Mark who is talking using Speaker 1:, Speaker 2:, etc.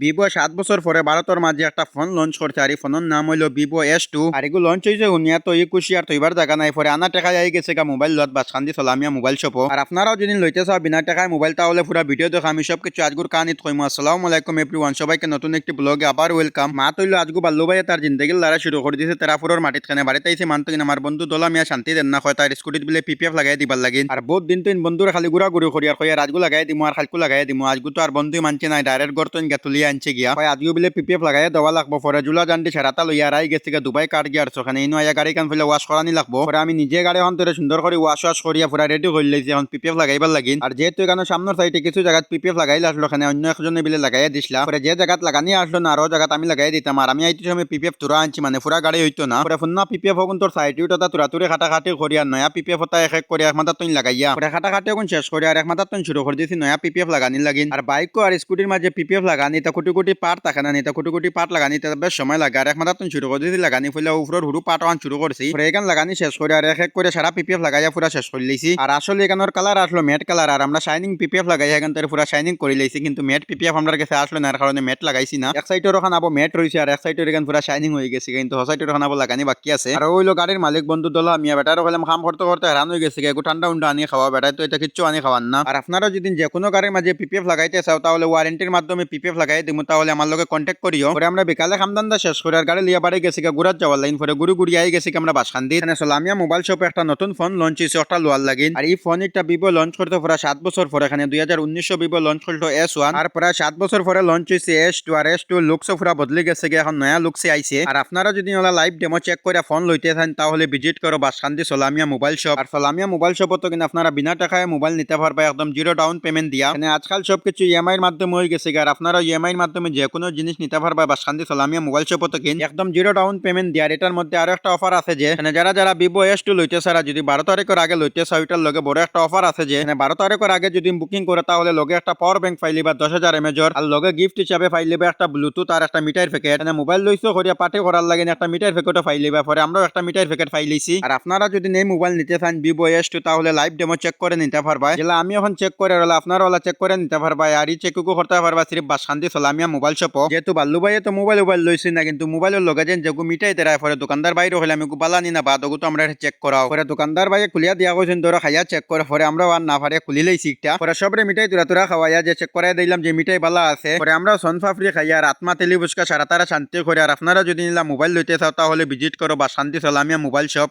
Speaker 1: Vivo 7 বছর পরে ভারতের মাঝে একটা ফোন লঞ্চ করছে আর এই ফোনের নাম হইলো ভিভো S2 আর এগুলো লঞ্চ হয়েছে উনিয়া তো খুশি আর তৈবার জায়গা নাই পরে আনা টাকা যাই গেছে গা মোবাইল লত বাসখান্দি চলামিয়া মোবাইল শপ আর আপনারাও যদি লইতে চাও বিনা টাকায় মোবাইল তাহলে পুরো ভিডিও দেখো আমি সব কিছু আজগুর কাহিনীত কইমু। আসসালামু আলাইকুম এভরিওয়ান, সবাইকে নতুন একটি ব্লগে আবার ওয়েলকাম। মা তৈল আজগু বাল্লু ভাই তার জিন্দগির লড়া শুরু করে দিয়েছে তেরাপুরের মাটিত খানে বাড়িতে আইসে মানতো কিনা আমার বন্ধু দোলা মিয়া শান্তি দেন না হয় তার স্কুটিত বিলে পিপিএফ লাগাই দিবার লাগিন আর বহুত দিন তো বন্ধুরা খালি ঘুরা ঘুরি করি আর কই আজগু লাগাই দিমু আর খালকু লাগাই দিমু। আজগু তো আর বন্ধু মানছে নাই ডাইরেক্ট গর্ত তুলিয়ে আনছে গিয়া হয় আজগু বিলে পিপিএফ লাগাই দেওয়া লাগবো পরে জুলা জান্ডি সেরাতা লইয়া রাই গেছে দুবাই কাট গিয়ার ওখানে ইনো আয়া গাড়ি কান ফেলে ওয়াশ করানি লাগবো পরে আমি নিজে গাড়ি এখন তোরে সুন্দর করে ওয়াশ করিয়া পুরা রেডি করে লাইছি এখন পিপিএফ লাগাইবার লাগিন। আর যেহেতু এখানে সামনের সাইডে কিছু জায়গায় পিপিএফ লাগাইলে আসলো ওখানে অন্য একজনে বিলে লাগাইয়া দিছিলাম পরে যে জায়গাত লাগানি আসলো না আরো জায়গাত আমি লাগাই দিতাম আর আমি আইতে সময় পিপিএফ তুরা আনছি মানে পুরা গাড়ি হইতো না পরে ফুন্না পিপিএফ হগুন তোর সাইডে ওটা তুরা তুরে খাটাখাটি করিয়া নয়া পিপিএফ ওটা এক এক করে এক মাথা তুই লাগাইয়া পরে খাটাখাটি এখন শেষ করে আর এক মাথা তুই শুরু করে দিয়েছি নয়া পিপিএফ লাগানি লাগিন। আর বাইক আর স্কুটির মাঝে পিপিএফ লাগানি তা কোটি কোটি পার্ট থাকে না নিতা কোটি কোটি পার্ট লাগানি তা বেশ সময় লাগে আর এক মাথা তুই শুরু করে দিয়েছি লাগানি ফেলে উপরের হুরু পার্ট আন শুরু করছি পরে এখান লাগানি শেষ করে আর এক এক করে সারা পিপিএফ লাগাইয়া পুরা শেষ করে লইছি। আর আসলে এখানের কালার আসলো ম্যাট কালার আর আমরা শাইনিং পিপিএফ লাগাই এখান থেকে পুরা শাইনিং করে লইছি কিন্তু ম্যাট পিপিএফ আমার কাছে আসলো না এর কারণে ম্যাট লাগাইছি না। এক সাইডের ওখানে আবো ম্যাট রয়েছে আর এক সাইডের এখানে পুরা শাইনিং হয়ে গেছে কিন্তু সাইডের ওখানে আবো লাগানি বাকি আছে। আর ওইলো গাড়ির মালিক বন্ধু দোলা মিয়া বেটারও হলাম কাম করতে করতে হেরান হয়ে গেছে একটু ঠান্ডা উন্ডা আনি খাওয়া বেটায় তো এটা কিচ্ছু আনি খাওয়ান না। আর আপনারা যদি যে কোনো গাড়ির মাঝে পিপিএফ লাগাইতে চাও তাহলে ওয়ারেন্টির মাধ্যমে পিপিএফ লাগাই দিব তাহলে আমার লগে কন্ট্যাক্ট করিও। পরে আমরা বিকালে খামদান্দা শেষ করে আর গাড়ি লিয়া বাড়ি গেছি গুড়াত যাওয়ার লাইন পরে গুড়ি আই গেছি আমরা বাসখান্দি এখানে সোলামিয়া মোবাইল শপে একটা নতুন ফোন লঞ্চ হয়েছে একটা লোয়ার লাগিন। আর এই ফোন একটা ভিভো লঞ্চ করতে প্রায় 7 বছর পরে এখানে 2019 ভিভো লঞ্চ করলো S1 আর প্রায় 7 বছর পরে লঞ্চ হয়েছে S2 আর S2 লুকসও পুরা বদলে গেছে এখন নয়া লুকসে আইছে। আর আপনারা যদি ওলা লাইভ ডেমো চেক করে ফোন লইতে চান তাহলে ভিজিট করো বাসখান্দি সোলামিয়া মোবাইল শপ। আর সোলামিয়া মোবাইল শপ তো কিন্তু আপনারা বিনা টাকায় মোবাইল নিতে পারবে একদম জিরো ডাউন পেমেন্ট দিয়া এখানে আজকাল সবকিছু ইএমআই এর মাধ্যমে হয়ে গেছে আর আপনারা ইএমআই এর মাধ্যমে যে কোনো জিনিস নিতে পারবে বাসখান্দি সোলামিয়া মোবাইল শপ তো কিন্তু একদম জিরো ডাউন পেমেন্ট দিয়া। এটার মধ্যে আরো একটা অফার আছে যে এখানে যারা যারা ভিভো S2 লইতে চারা যদি 12 তারিখের আগে লইতে চাও এটার লগে বড় একটা অফার আছে যে এখানে 12 তারিখের আগে যদি বুকিং করে তাহলে লগে একটা পাওয়ার ব্যাংক পাইলিবা 10,000 mAh আর লগে গিফট হিসাবে পাইলিবা একটা ব্লুটুথ আর একটা মিটার প্যাকেট এখানে মোবাইল লইছো করিয়া পার্টি করার লাগে একটা মিটার প্যাকেটও পাইলিবা পরে আমরাও একটা মিটার প্যাকেট পাইলিছি। আর আপনারা যদি নেই মোবাইল নিতে চান ভিভো S2 তাহলে লাইভ ডেমো চেক করে নিতে পারবা যেটা আমি এখন চেক করে রলা আপনারা ওলা চেক করে নিতে পারবা আর এই চেকও করতে পারবা সির্ফ বাসখান্দি সোলামিয়া মোবাইল শপ। যেহেতু বাল্লু ভাই তো মোবাইল লইছি না কিন্তু মোবাইলের লগে যে মিটাই দেয় পরে দোকানদার বাইরে হলে আমি বালানি না বাদ তো আমরা চেক করাও পরে দোকানদার ভাই খুলিয়া দিয়া কইছেন ধরো খাইয়া চেক করে পরে আমরা আর না পারে খুলি লইছি একটা পরে সবরে মিটাই তুরা খাওয়াইয়া যে চেক করাই দিলাম যে মিটাই বালা আছে পরে আমরা সনফাফরি খাইয়া আর আত্মা তেলি বুসকা সারা তারা শান্তি করে। আর আপনারা যদি নিলা মোবাইল লইতে চাও তাহলে ভিজিট করো বাসখান্দি সোলামিয়া মোবাইল শপ।